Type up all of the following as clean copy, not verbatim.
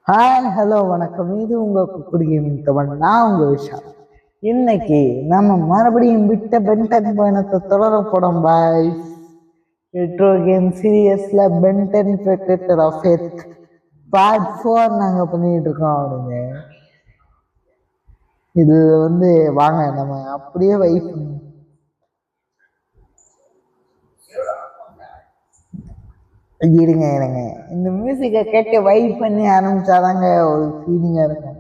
Hi hello வணக்கம். இது உங்க குக்குடி கேமிங் தமிழ். நான் உங்க விஷால். இன்னைக்கு நம்ம மறுபடியும் விட்ட பென்டன் பயணத்தை தொடர போறோம் பாய். ரெட்ரோ கேம் சீரியஸ்ல Ben Ten predator of Earth part 4 நாங்க பண்ணிட்டு இருக்கோம் அப்படிங்க. இது வாங்க நம்ம அப்படியே வைப் இருங்க இருங்க. இந்த மியூசிக்கை கேட்டு வைப் பண்ணி ஆரம்பிச்சாதாங்க ஒரு ஃபீலிங்கா இருக்கும்.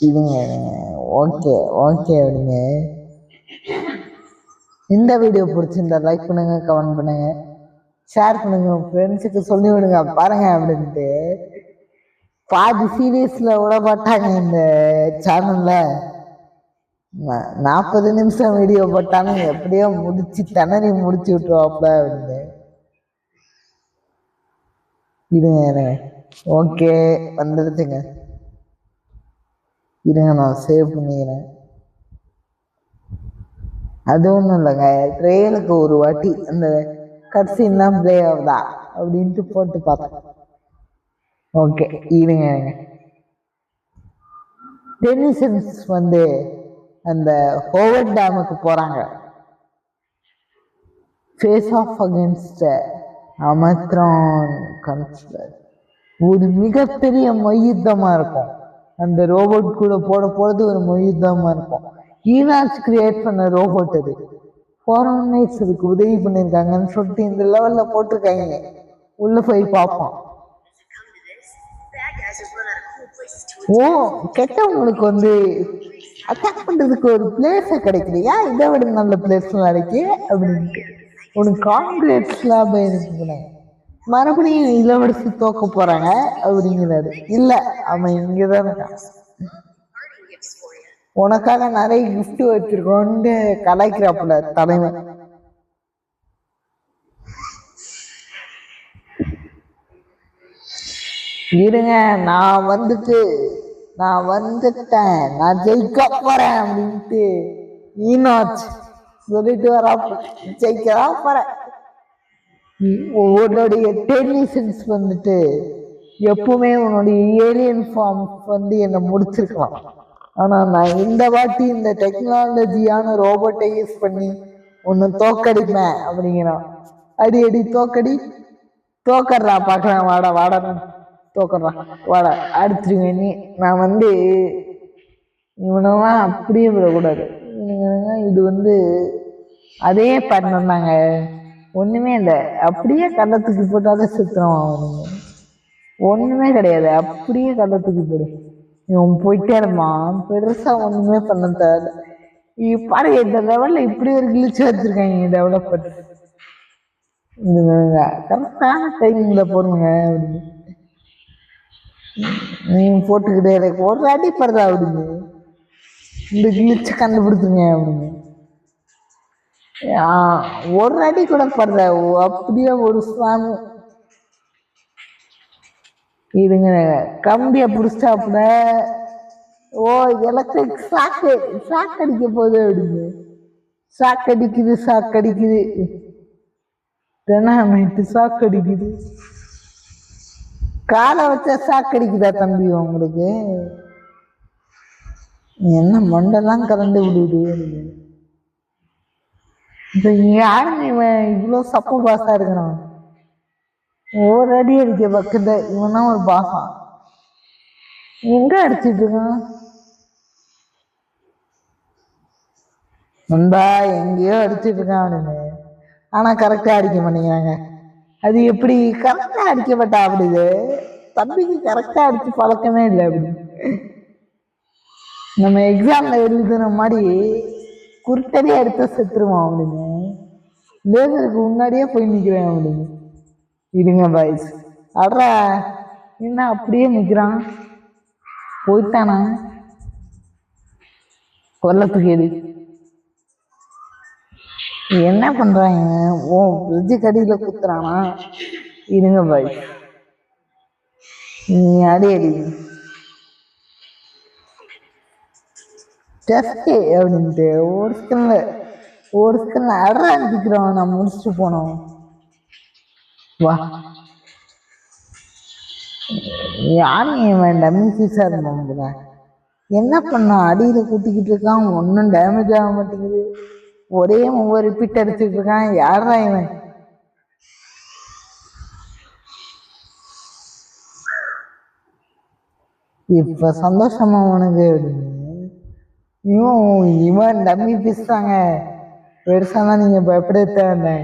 இருங்க ஓகே ஓகே அப்படிங்க. இந்த வீடியோ பிடிச்சிருந்தா லைக் பண்ணுங்க, கமெண்ட் பண்ணுங்க, ஷேர் பண்ணுங்க, ஃப்ரெண்ட்ஸுக்கு சொல்லி விடுங்க பாருங்க அப்படின்ட்டு. பாதி சீரியஸ்ல விட மாட்டாங்க இந்த சேனல்ல. 40 நிமிஷம் வீடியோ போட்டாலும் எப்படியோ முடிச்சு திணறி முடிச்சு விட்டுருவாப்ல அப்படின்னு. இருங்க ஓகே வந்துடுச்சுங்க. இருங்க நான் சேவ் பண்ணிக்கிறேன். அது ஒன்றும் இல்லைங்க, ட்ரெயிலுக்கு ஒரு வாட்டி அந்த கட்சின்லாம் ப்ளே ஆகுதா அப்படின்ட்டு போட்டு பார்த்தேன். ஓகே இருங்க. டென்னிசன்ஸ் அந்த ஹோவர்ட் டேமுக்கு போறாங்க. ஃபேஸ் ஆஃப் அகேன்ஸ்ட் அமத்ரான் கன்ஸ்லர். ஒரு மிகப்பெரிய மொய்யுத்தமா இருக்கும். அந்த ரோபோட் கூட போறது ஒரு மொய்யுத்தமா இருக்கும். ஈனாச் கிரியேட் பண்ண ரோபோட் அது. ஃபாரன் நைட்ஸ் அதுக்கு உதவி பண்ணியிருக்காங்கன்னு சொல்லிட்டு இந்த லெவல்ல போட்டிருக்காங்க. உள்ள போய் பார்ப்போம். ஓ கெட்டவங்களுக்கு அட்டாக் பண்றதுக்கு ஒரு பிளேஸ் கிடைக்கலையா? இதை விட நல்ல பிளேஸ்லாம் இருக்கு அப்படின்ட்டு உனக்கு காங்கிரேட்ஸ்லாம் போயிருக்கீங்களே. மறுபடியும் இளவரசி தோக்க போறாங்க அப்படிங்கிறாரு. இல்ல அவன் இங்கதான் இருக்கான், உனக்காக நிறைய கிஃப்ட் வச்சிருக்கோன்னு கலாய்க்கிறாப்புல தலைவன். இருங்க நான் வந்துட்டேன், நான் ஜெயிக்க போறேன் அப்படின்ட்டு ஈனாச் சொல்லிட்டு வராப்புல. ஜெயிக்கதான் போறேன். உன்னுடைய டெக்னீஷியன்ஸ் எப்பவுமே உன்னுடைய ஏலியன் ஃபார்ம் என்னை முடிச்சிருக்கலாம். ஆனா நான் இந்த வாட்டி இந்த டெக்னாலஜியான ரோபோட்டை யூஸ் பண்ணி உன்னை தோக்கடிப்பேன் அப்படிங்கிறான். அடி அடி தோக்கடி, தோக்கறா பாக்குறேன். வாடா வாடா தோக்கறா வாடா அடிச்சிருவேன் நீ. நான் இவனெல்லாம் அப்படியே விடக்கூடாது. இது அதே பண்ணாங்க, ஒண்ணுமே இல்லை. அப்படியே கள்ளத்துக்கு போட்டாலே சுத்தம் அவனுங்க. ஒண்ணுமே கிடையாது, அப்படியே கள்ளத்துக்கு போடு. இவன் போயிட்டே இருப்பான், பெருசா ஒண்ணுமே பண்ண தேவை. பாருங்க இந்த லெவல்ல இப்படி ஒரு கிழிச்சு வச்சிருக்காங்க டெவலப்பர். கரெக்டான டைமிங்ல போடுங்க அப்படின்னு நீங்க போட்டுக்கிட்டே எனக்கு ஒரு அடி படுதா அப்படின்னு இந்த கிழிச்ச கண்டுபிடிச்சுங்க அப்படின்னு. ஒரு அடி கூட படுற அப்படியே ஒரு ஸ்வாமி. இதுங்க கம்பிய புடிச்சாப்புல. ஓ எலக்ட்ரிக் ஷாக் அடிக்க போகுது அப்படின்னு. ஷாக் அடிக்குது ஷாக் அடிக்குது. காலை வச்சா ஷாக் அடிக்குதா தம்பி உங்களுக்கு? என்ன மண்டெல்லாம் கலந்து விடுது. இப்ப யாருங்க இவன் இவ்வளவு சப்ப பாசா இருக்கிறான்? ஒரு அடி அடிக்க பக்கத்துல இவன் தான் ஒரு பாசா. எங்க அடிச்சிட்டு இருக்கான் நண்பா? எங்கேயோ அடிச்சிட்டு இருக்கான் அப்படின்னு. ஆனா கரெக்டா அடிக்க மாட்டேங்கிறாங்க. அது எப்படி கரெக்டா அடிக்கப்பட்டா அப்படிது? தம்பிக்கு கரெக்டா அடிச்சு பழக்கமே இல்லை அப்படி. நம்ம எக்ஸாம்ல எழுதுன மாதிரி குருட்டடி எடுத்து செத்துருவோம் அப்படின்னு. லேசருக்கு முன்னாடியே போய் நிக்கிறேன் அப்படின்னு. இருங்க பாய்ஸ். அட்ரா என்ன அப்படியே நிக்கிறான்? போயிட்டானா கொல்லத்துக்கு? எது என்ன பண்றாங்க? ஓ பிரிட்ஜு கடியில குத்துறானா? இருங்க பாய்ஸ், நீ அடி அடி அப்படின்ட்டு ஒரு ஸ்கல்ல அட்ரா அடிக்கிறோம். நான் முடிச்சுட்டு போனோம். வா யாரும் இவன் டம்மி பீஸாக இருந்தாங்க. என்ன பண்ண அடியில் கூட்டிக்கிட்டு இருக்கான், ஒன்றும் டேமேஜ் ஆக மாட்டேங்குது. ஒரே ஒவ்வொரு ரிப்பீட் அடிச்சுட்டு இருக்கான். யாரா இவன்? இப்ப சந்தோஷமா உனக்கு அப்படின்னு. இவன் டம்மி பீஸ் தாங்க, பெருசானா நீங்க பயப்பட தேவை.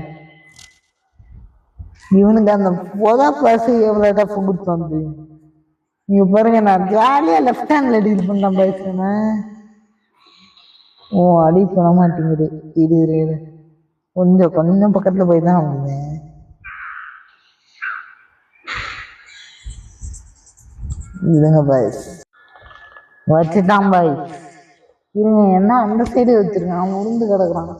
இவனுக்கு அந்த பொதா பிளஸ் எவ்வளோ டஃப் கொடுத்து நீங்க பாருங்க, நான் ஜாலியா லெஃப்ட் ஹேண்ட்ல டீல் பண்ணலாம் பேசுறேன். ஓ அடி பண்ண மாட்டேங்குது. இது கொஞ்சம் கொஞ்சம் பக்கத்துல போய் தான் அப்படிங்க. இதுங்க பாய் வச்சுட்டான் பாய். இருங்க, என்ன அந்த சைடு வச்சிருக்கேன், அவன் உருந்து கிடக்குறான்.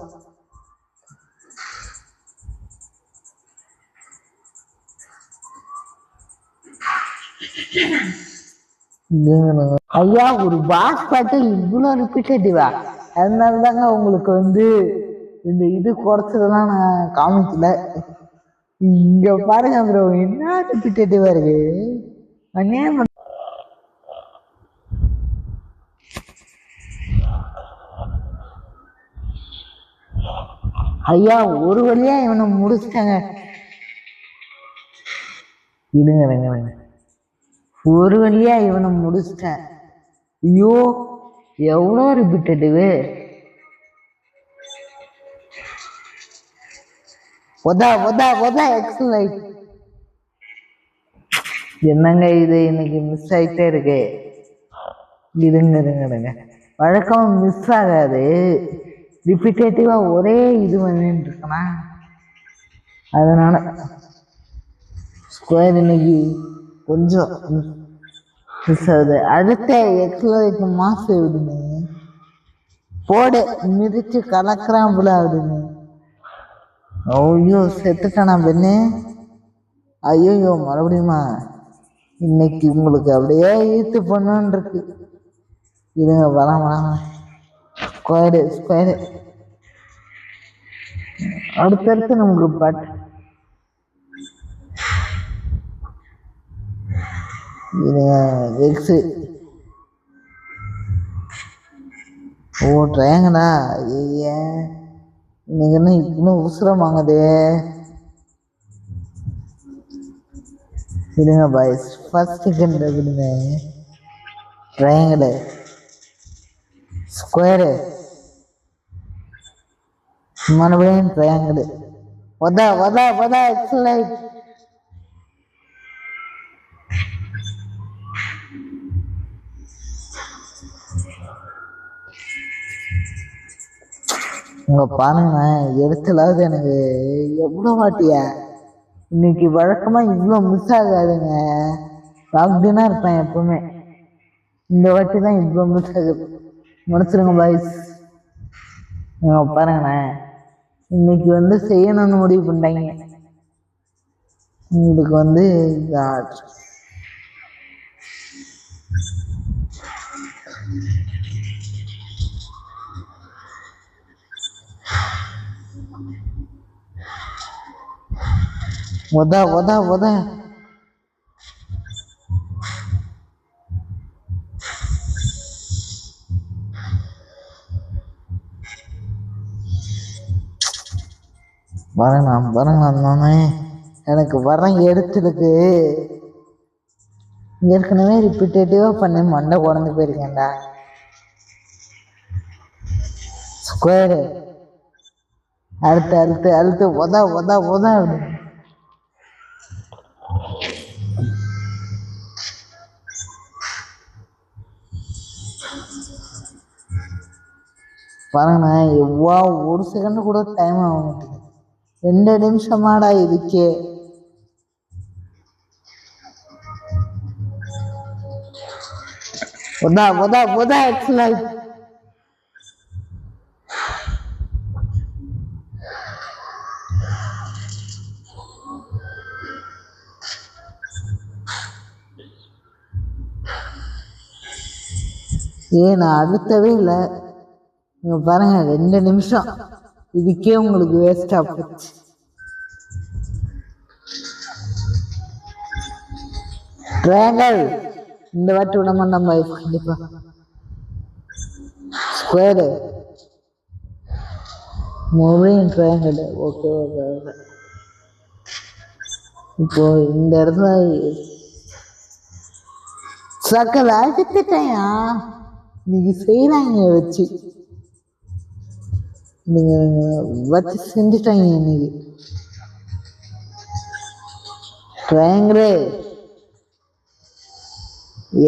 ஐயா ஒரு பாஸ் பாட்டு இவ்வளவு ரிப்பீட்டேட்டிவா? அதனால தாங்க உங்களுக்கு இந்த இது குறைச்சதெல்லாம் நான் காமிக்கல. இங்க பாருங்க ப்ரோ, என்ன ரிப்பீட்டேட்டிவா இருக்கு. ஐயா ஒரு வழியா இவனை முடிச்சிட்டாங்க. இருங்க, ஒரு வழியா இவனை முடிச்சிட்டேன். ஐயோ எவ்வளோ ரிப்பீட்டடிவு. எக்ஸலைட். என்னங்க இது இன்னைக்கு மிஸ் ஆயிட்டே இருக்கு. இருங்க, வழக்கம் மிஸ் ஆகாது, ரிப்பீட்டேட்டிவா ஒரே இது வந்துட்டு இருக்கனா, அதனால ஸ்கொயர் இன்னைக்கு கொஞ்சம் மிஸ் ஆகுது. அடுத்த எக்ஸலைட் மாசு விடுங்க, போடு மிதிச்சு கலக்குறான் போல அப்படின்னு. ஐயோ செத்துட்டானா பெண்ணு. ஐயோ மறுபடியுமா? இன்னைக்கு உங்களுக்கு அப்படியே ஈர்த்து பண்ணு இருக்கு. இருங்க வரேன். ஸ்கொயரு அடுத்தடுத்து நமக்கு பட் எக்ஸு. ஓ ட்ரையாங்கடா. ஏன் இன்னைக்கு என்ன இன்னும் உசுரம் வாங்குதே. இருங்க பாய்ஸ், ஃபர்ஸ்ட் செகண்ட் விடுங்க. ட்ரையாங்கடு, ஸ்கொயரு, மறுபடியும் ட்ரையாங்கடு. வதா எக்ஸலைட். உங்க பாருங்க எடுத்துலாவது எனக்கு எவ்வளோ வாட்டியா. இன்னைக்கு வழக்கமா இவ்வளோ மிஸ் ஆகாதுங்க, லாக்டவுனா இருப்பேன் எப்பவுமே. இந்த வாட்டி தான் இவ்வளோ மிஸ் ஆகுது. முடிச்சிருங்க பாய்ஸ். பாருங்கண்ணே இன்னைக்கு செய்யணும்னு முடிவு பண்ணிட்டாங்க. உங்களுக்கு வத வரேன். எனக்கு எடுத்துருக்கு ஏற்கனவே ரிப்பீட்டேட்டிவா பண்ணி மண்டை குறைஞ்சு போயிருக்கேன்டா. ஸ்கொயரு அழுத்து வத பாருங்கண்ணா எவ்வளோ ஒரு செகண்ட் கூட டைம் ஆக மாட்டேங்குது. 2 நிமிஷமாடா இதுக்கே. எக்ஸலைட். நான் அடுத்தவே இல்லை. நீங்க பாருங்க 2 நிமிஷம் இதுக்கே உங்களுக்கு வேஸ்ட் ஆச்சு. ட்ரையாங்கிள் இந்த வாட்டி விட மாட்டோம் பாய் கண்டிப்பா. ஸ்கொயரு மறுபடியும் ட்ரையாங்கிள். Okay okay okay. இப்போ இந்த இடத்துல சக்கரை அடித்துட்டேயா இன்னைக்கு செய்யறாங்க வச்சு நீங்க வச்சு செஞ்சுட்டாங்க இன்னைக்கு. ட்ரையாங்கிள்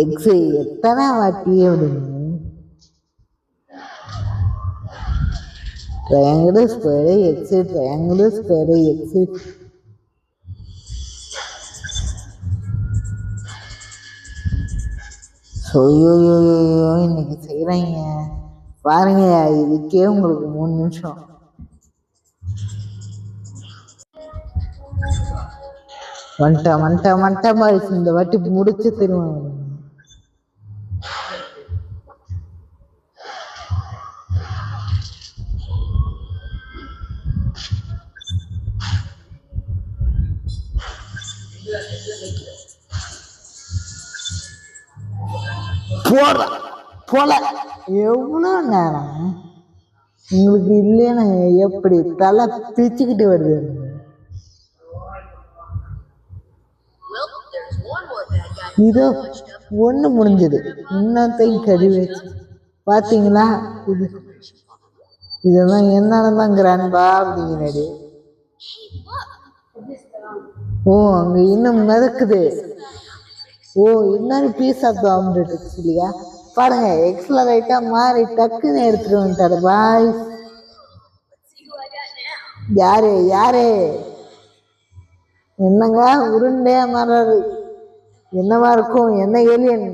எக்ஸ் எத்தனை வாட்டி அப்படின்னு triangle square X triangle square X. ஐயோ இன்னைக்கு செய்யறாங்க பாருங்க. இதுக்கே உங்களுக்கு 3 நிமிஷம். வந்துட்டேன் பாய்ஸ். இந்த வாட்டி முடிச்சு தருவாங்க. போல எவ்வளோ நேரம் உங்களுக்கு இல்லைன்னு எப்படி தலை பிச்சுக்கிட்டு வருது. இதோ ஒண்ணு முடிஞ்சது இன்னத்தையும் கழுவி பாத்தீங்களா. இதெல்லாம் என்னதான் கிராண்ட்பா அப்படிங்கிறாரு. ஓ அங்க இன்னும் மிதக்குது. ஓ இன்னொரு பீஸ் ஆஃப் ஆம்லெட் இல்லையா பாருங்க. எக்ஸ்லரைட்டா மாறி டக்குன்னு எடுத்துட்டு வந்துட்டாரு பாய். யாரு என்னங்க உருண்டையா மாறாரு. என்னவா இருக்கும்? என்ன ஏலியன்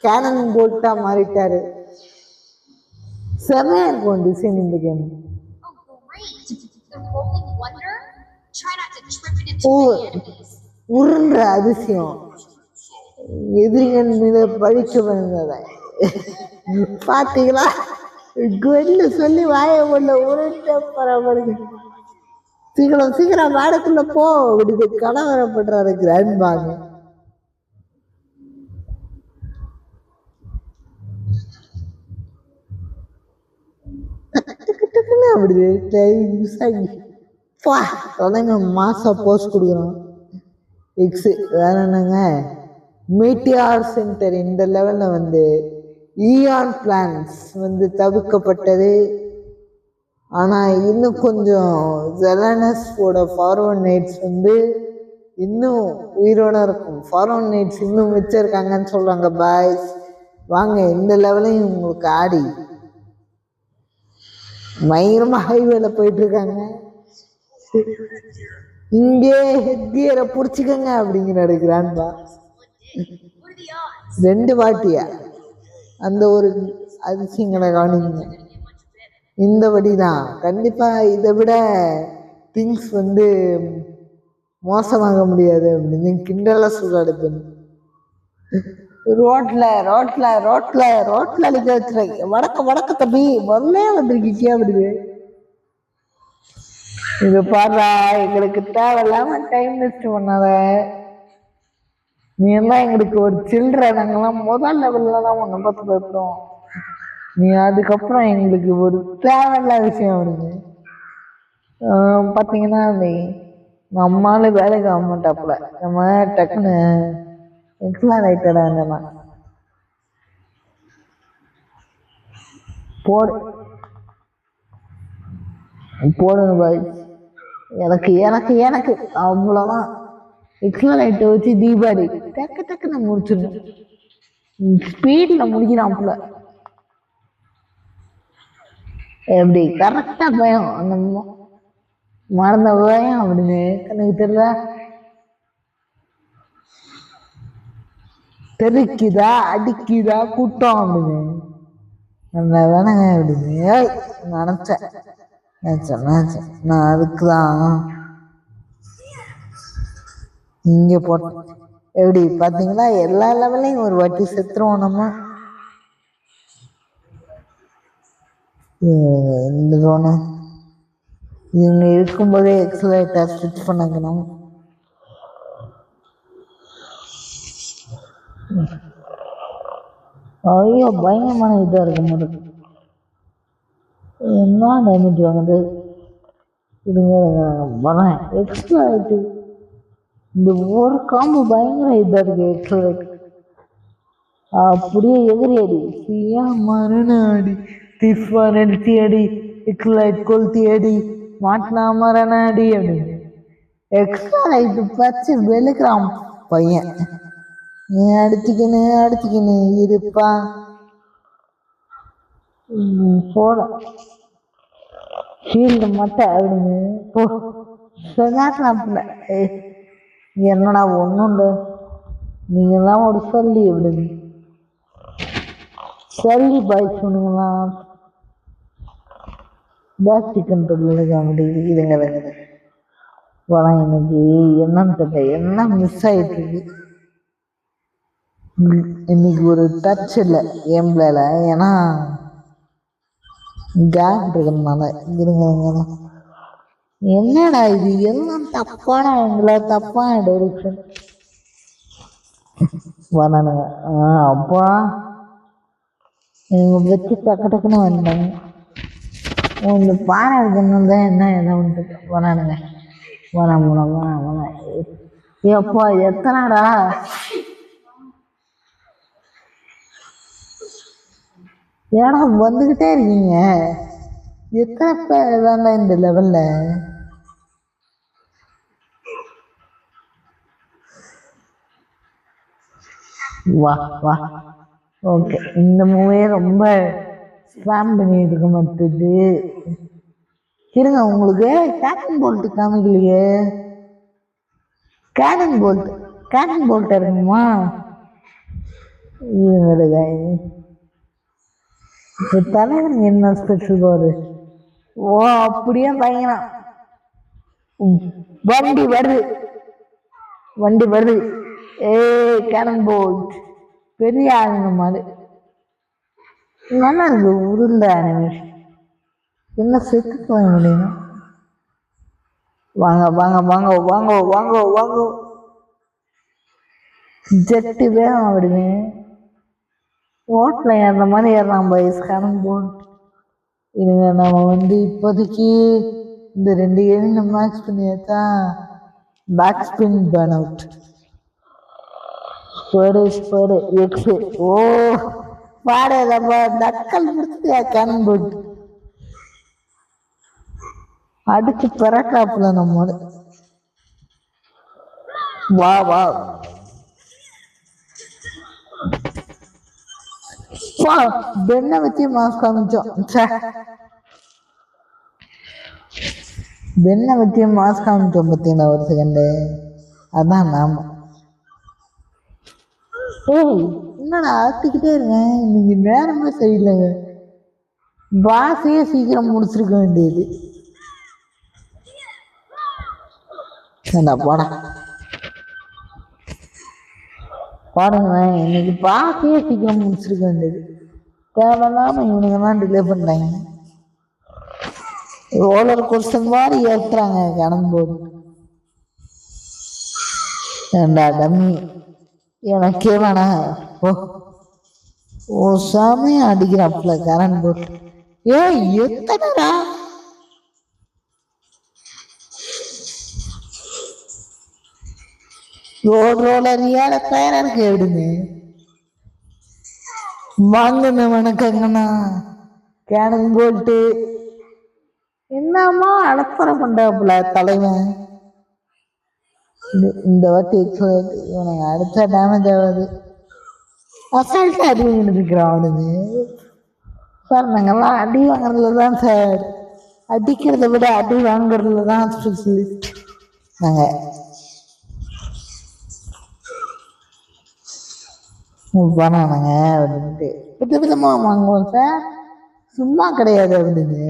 கேனன் போல்ட்டா மாறிட்டாரு. செமையா இருக்கும் டிசைன் இந்த கேம். ஓ உருண்ட அதிசயம் எதிரிகள் மீது பழிக்க வந்தத பாத்தீங்களா. கொல்லு சொல்லி வாய உள்ள உருண்ட பரவாயில்ல. சீக்கிரம் வாடக்குள்ள போ அப்படி கலவரப்படுறாரு கிராண்ட்பாங்க. அப்படி மாசா போஸ்ட் கொடுக்குறோம். எக்ஸ் வேற என்னங்க மீட்டியார் சென்டர் இந்த லெவல்ல வந்து ஈயான் பிளான்ஸ் வந்து தவிர்க்கப்பட்டது. ஆனா இன்னும் கொஞ்சம் ஜெலனஸோட ஃபார்வர்ட் நைட்ஸ் வந்து இன்னும் உயிரோட இருக்கும். ஃபார்வர்ட் நைட்ஸ் இன்னும் வச்சிருக்காங்கன்னு சொல்றாங்க பாய்ஸ். வாங்க இந்த லெவலையும் உங்களுக்கு ஆடி பயங்கரமா ஹைவேல போயிட்டு இருக்காங்க. இங்கே ஹெட்கியரை புடிச்சுக்கங்க அப்படிங்கிறாரு கிராண்ட்பா. 2 வாட்டியா அந்த ஒரு அதிசயங்களை கவனிங்க. இந்த படிதான் கண்டிப்பா இதை விட திங்ஸ் வந்து மோசமாக முடியாது அப்படின்னு கிண்டலா சொல்றாரு. ரோட்ல அடிக்க வச்சுருக்க வடக்க தம்பி முதல்ல வந்திருக்கீங்க அப்படிது. இது பாடுறா எங்களுக்கு தேவையில்லாம டைம் வேஸ்ட் பண்ணாத. நீ எல்லாம் எங்களுக்கு ஒரு சில்லற. நாங்கெல்லாம் முதல் லெவல்ல தான் உன்னை பார்த்து பேசுறோம். நீ அதுக்கப்புறம் எங்களுக்கு ஒரு தேவையில்ல விஷயம் வருது. பார்த்தீங்கன்னா நம்மளால வேலைக்கு ஆக மாட்டாப்புல. நம்ம டக்குன்னு எக்ஸ்லாரேட்டடா என்னன்னா போடுங்க பாய். எனக்கு அவ்வளோதான். எக்ஸ்லாரேட்டை வச்சு தீபாவளி டக்குன்னு முடிச்சிடணும். ஸ்பீட்ல முடிக்கிறான்ல எப்படி கரெக்டா பயம் அந்த மறந்த பயம் அப்படின்னு கணக்கு தெரியல. தெருக்குதா அடிக்குதா கூட்டம் அப்படின்னு அந்த வேணாங்க அப்படின்னு நினைச்சேன். நான் அதுக்குதான் இங்க போட்டேன். எப்படி பாத்தீங்களா எல்லா லெவலையும் ஒரு வாட்டி செத்துருவோம் நம்ம. இந்த ட்ரோனு இவங்க இருக்கும்போதே எக்ஸலேட்டர் ஸ்விட்ச் பண்ணக்கணும். ஐயோ பயங்கரமான இதாக இருக்கும் போது என்ன டேமேஜ் வாங்குது இதுங்க வரேன் எக்ஸ்ட்ரா ஆகிட்டு இந்த ஒரு காம்பு பயங்கர இதாக இருக்கு எக்ஸ்ட்ரா அப்படியே எதிரி அடி சியா மரண அடி திஃபா நெடுத்தி அடி எக்ஸ்லைட் கொளுத்தி அடி மாட்டினா மரண அடி அப்படின்னு எக்ஸ்ட்ரா லைட்டு பச்சு வெளுக்கிறான் பையன் நீ அடிச்சுக்கின்னு இருப்பா போட ஷீல்டு மட்டும் அப்படின்னு போ சொன்னாப்புல என்னடா ஒன்றுண்டு நீங்கெல்லாம் ஒரு சொல்லி அப்படின்னு சொல்லி பாய் சொன்னீங்களாம் பேக் கண்ட்ரோல் இருக்காங்க இதுங்க வரேன் எனக்கு என்னன்னு தெரியல என்ன மிஸ் ஆகிட்டு இருக்கு இன்னைக்கு ஒரு டச் இல்லை கேம்ல ஏன்னா கேப் இருக்கிறதுனால இருங்க என்னடா இது எல்லாம் தப்பான எங்களை தப்பான டைரக்ஷன் வரானுங்க அப்பா இவங்க வச்சு டக்குன்னு வந்தாங்க இந்த பாறை இருக்கணும் தான் என்ன எதை வந்துட்டு வரானுங்க வரேன் எப்பா எத்தனைடா ஏன்னா வந்துக்கிட்டே இருக்கீங்க எத்தனை பேர் தானே இந்த லெவலில் வா வா ஓகே இந்த மூவியே ரொம்ப ஸ்பேம் பண்ணிட்டு இருக்க மாட்டேது இருங்க உங்களுக்கு கேட்டன் போல்ட்டு காமிக்கலையே கேட்டன் போல்ட் இருக்குமா இப்போ தலைவன் என்ன ஸ்பெஷல் பாரு ஓ அப்படியே பயங்கரம் வண்டி வருது கேட்டன் போல்ட் பெரிய ஆளுங்க மாதிரி நல்லா இருக்கு உருண்ட அனிமேஷன் என்ன செத்து போக முடியும் வாங்க ஜெட்டு வேகம் அப்படிங்க ஓட்டில் ஏறுற மாதிரி ஏறலாம் பைஸ் கேட்டன் போல்ட் இதுங்க நம்ம இப்போதைக்கு இந்த 2 நம்ம மேக்ஸ் பண்ணியாச்சா பேக் ஸ்பின் பர்ன் அவுட் ஸ்பேடு எக்ஸ் ஓ பாடு நக்கல் முடிச்சுட்டியா கேட்டன் போல்ட் அடிச்சு பிறக்காப்புல நம்ம வா பெண்ணை வச்சு மாஸ் காமிச்சோம் பார்த்தீங்களா ஒரு செகண்டு அதான் நாம என்னடா ஆத்திக்கிட்டே இருக்கேன் இன்னைக்கு நேரமே சரியில்லைங்க பாசையே சீக்கிரம் முடிச்சிருக்க வேண்டியது போடா பாருங்களேன் இன்னைக்கு பாசையே சீக்கிரம் முடிச்சிருக்க வேண்டியது தேவையில்லாம இவனுங்கெல்லாம் டிலே பண்ணிட்டாங்க ரோலர் கோஸ்டர் மாதிரி ஏற்றுறாங்க கேட்டன் போல்ட் ஏண்டா டம்மி எனக்கே வேணா ஓ சாமியா அடிக்கிறாப்புல கேட்டன் போல்ட் எத்தனைடா ரோலர் ஏழை தயாரா இருக்கு எப்படின்னு வாங்கண்ணா வணக்கங்கண்ணா கேட்டன் போல்ட்டு என்னமா அலப்பறை பண்றாப்புல தலைவன் இந்த வாட்டி இவனுக்கு அடுத்த டேமேஜ் ஆகாது அசால்ட்டா அடி வாங்கிருக்கிறான் அவனுக்கு சார் நாங்கெல்லாம் அடி வாங்குறதுல தான் சார் அடிக்கிறத விட அடி வாங்குறதுல தான் ஸ்பெஷலிஸ்ட் நாங்கள் பண்ணானாங்க அப்படின்ட்டு விதவிதமாக வாங்குவோம் சார் சும்மா கிடையாது அப்படின்னு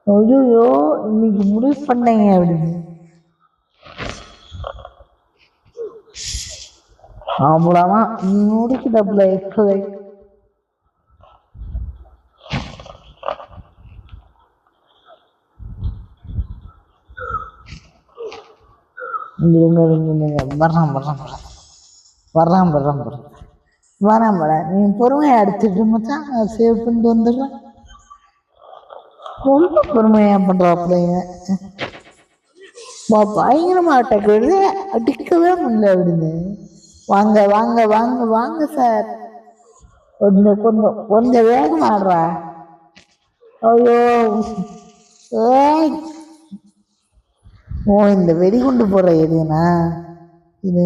ஐயோ இன்னைக்கு முடிவு பண்ணீங்க அப்படின்னு அவ்வளோதான் முடிக்கிட்டப்புல எக்ஸசைஸ் இருங்க வர்றான் நீ பொறுமையாக அடிச்சுட்டு மச்சான் சேவ் பண்ணிட்டு வந்துடுறேன். ரொம்ப பொறுமையாக பண்ணுறாப்புலைங்க. பயங்கரமா அட்டாக் வருது, அடிக்கவே முடியல அப்படின்னு. வாங்க வாங்க வாங்க வாங்க சார், கொஞ்சம் கொஞ்சம் கொஞ்சம் வேகம் ஆடுறா. ஐயோ ஏய், ஓ இந்த வெடிகுண்டு போடுற எதுனா இது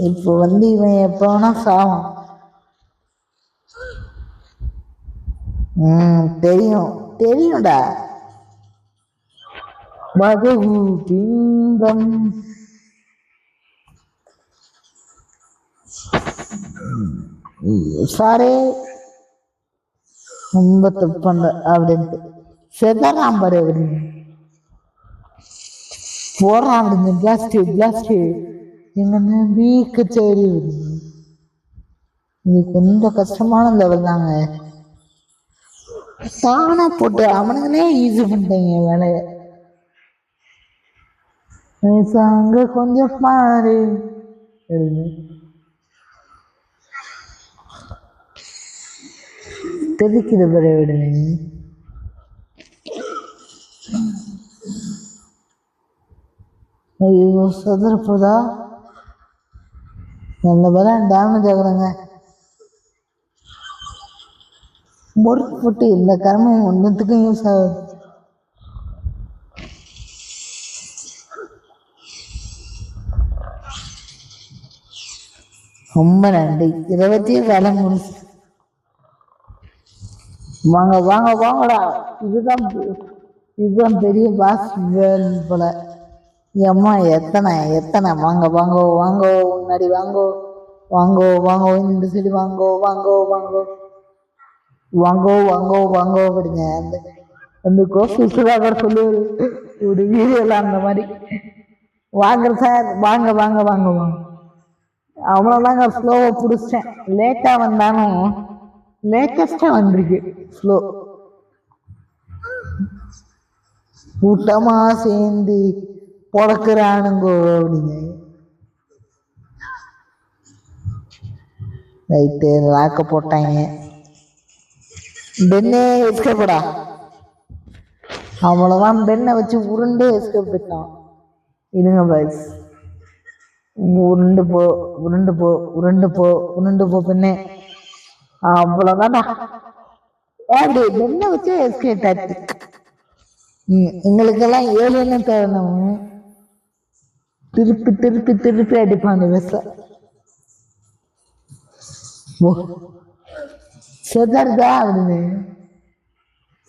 இப்போ இவன் எப்போ வேணா சாவும். தெரியும் தெரியும்டா. மதுபிங்கம் சாரே ரொம்ப தப்பு பண்ண அப்படின்ட்டு செதறான் பாரு அப்படின்னு போடுறான் அப்படின்னு. பிளாஸ்ட் எங்கன்னா வீக்கு சரி. இது கொஞ்சம் கஷ்டமான லெவல் தாங்க. தானா போட்டு அவனுங்கனே ஈஸி பண்ணிட்டீங்க வேலையை. அங்க கொஞ்சம் பாரு தெரிக்குது பாரு விடுங்க. ஐயோ சதுரப்போதா நல்ல பேர டேமேஜ் ஆகுறாங்க. முறுக்கு போட்டு இந்த கர்மம் ஒன்றுத்துக்கும் யூஸ் ஆகுது. ரொம்ப நன்றி, 20 வேலை முடிச்சு. வாங்க வாங்க வாங்கடா, இதுதான் பெரிய பாஸ் போல. அம்மா எத்தனை எத்தனை வாங்க வாங்கோ வாங்கோ முன்னாடி வாங்கோ வாங்கோ வாங்கோ இந்த சைடு வாங்கோ வாங்கோ வாங்கோ வாங்கோ வாங்கோ வாங்கோ அப்படிங்க. அந்த கோசுதாக சொல்லுவாரு ஒரு வீடியோல அந்த மாதிரி. வாங்க சார் வாங்க வாங்க வாங்க வாங்க. அவ்வளோதாங்க, ஸ்லோவை பிடிச்சிட்டேன். லேட்டாக வந்தாலும் லேட்டஸ்டாக வந்திருக்கு ஸ்லோ. கூட்டமாக சேர்ந்து பொழக்கிறானுங்கோ அப்படிங்க. ரைட்டு லாக்க போட்டாங்க. பெண்ணே எஸ்கேப்படா. அவ்வளோதான், பெண்ணை வச்சு உருண்டு எஸ்கேப் போயிட்டான். இருங்க பாய்ஸ், உருண்டு போ உருண்டு போ உருண்டு போ உருண்டு போ பெண்ணே. அவ்வளோதான்டா, அப்படி பெண்ணை வச்சு எஸ்கேப் ஆச்சு. எங்களுக்கெல்லாம் ஏழுன்னு தேவைனவங்க திருப்பி திருப்பி திருப்பி அடிப்பாங்க பெருசா. செதர்தா அப்படின்னு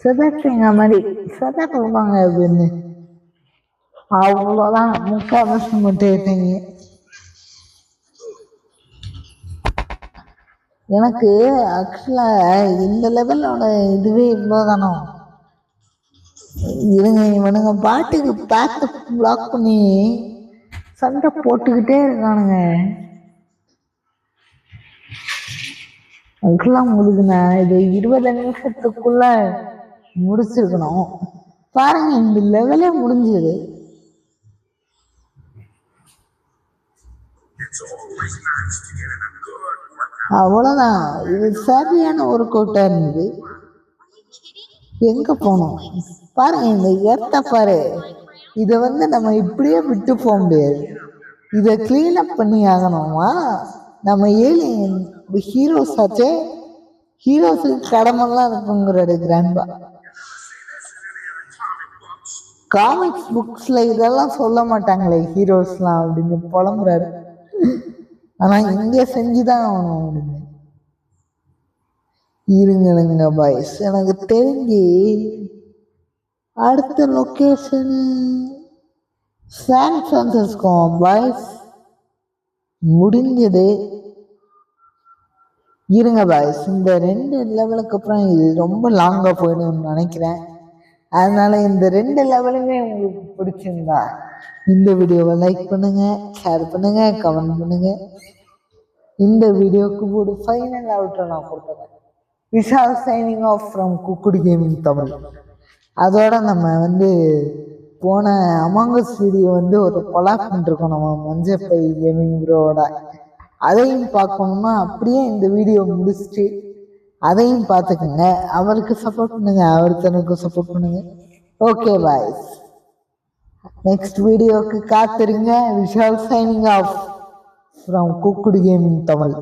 செதர்ச்சிங்க மாதிரி செதர்வாங்க அப்படின்னு. அவ்வளோதான், 3/4 வருஷம் மட்டும் ஏற்றீங்க. எனக்கு ஆக்சுவலாக இந்த லெவலோட இதுவே இவ்வளோதானோ. இருங்க, இவனுங்க பாட்டுக்கு பார்த்து பிளாக் பண்ணி சண்டை போட்டுக்கிட்டே இருக்கானுங்க. அதுக்கெல்லாம் முடிஞ்சுண்ணா, இது 20 நிமிஷத்துக்குள்ள முடிச்சிருக்கணும். பாருங்க, இந்த லெவலே முடிஞ்சது. அவ்வளோதான், இது சரியான ஒரு கோட்டா இருந்தது. எங்க போனோம் பாருங்க, இந்த இடத்த பாரு. இதை நம்ம இப்படியே விட்டு போக முடியாது. இதை கிளீன் அப் பண்ணி ஆகணுமா? நம்ம ஏலியன் ஹீரோஸ் ஆச்சே, ஹீரோஸுக்கு கடமெல்லாம் இருக்குங்கிறாரு கிராண்ட்பா. காமிக்ஸ் புக்ஸ்ல இதெல்லாம் சொல்ல மாட்டாங்களே ஹீரோஸ்லாம் அப்படின்னு புலம்புறாரு. ஆனா இங்க செஞ்சுதான் ஆகணும் அப்படின்னு. இருங்க பாய்ஸ், எனக்கு தெரிஞ்சு அடுத்த லொக்கேஷன் சான் பிரான்சிஸ்கோ பாய்ஸ். முடிஞ்சது. இருங்க பாய்ஸ், இந்த 2 லெவலுக்கு அப்புறம் இது ரொம்ப லாங்கா போயிடும்னு நினைக்கிறேன். அதனால இந்த 2 லெவலுமே உங்களுக்கு பிடிச்சிருந்தா இந்த வீடியோவை லைக் பண்ணுங்க, ஷேர் பண்ணுங்க, கமெண்ட் பண்ணுங்க. இந்த வீடியோக்கு ஒரு ஃபைனல் அவுட்டை நான் கொடுத்துறேன். விஷால் சைனிங் ஆஃப் ஃப்ரம் குக்குடி கேமிங் தமிழ். அதோட நம்ம போன அமாங்கஸ் வீடியோ வந்து ஒரு கொலாப் பண்ணிருக்கோம் நம்ம மஞ்சப்பை கேமிங் ப்ரோட. அதையும் பார்க்கணும்னா அப்படியே இந்த வீடியோ முடிச்சுட்டு அதையும் பார்த்துக்குங்க. அவருக்கு சப்போர்ட் பண்ணுங்க, அவர் தனக்கு சப்போர்ட் பண்ணுங்க. ஓகே பாய்ஸ், நெக்ஸ்ட் வீடியோக்கு காத்துருங்க. விஷால் சைனிங் ஆஃப் ஃப்ரம் குக்குடு கேமிங் தமிழ்.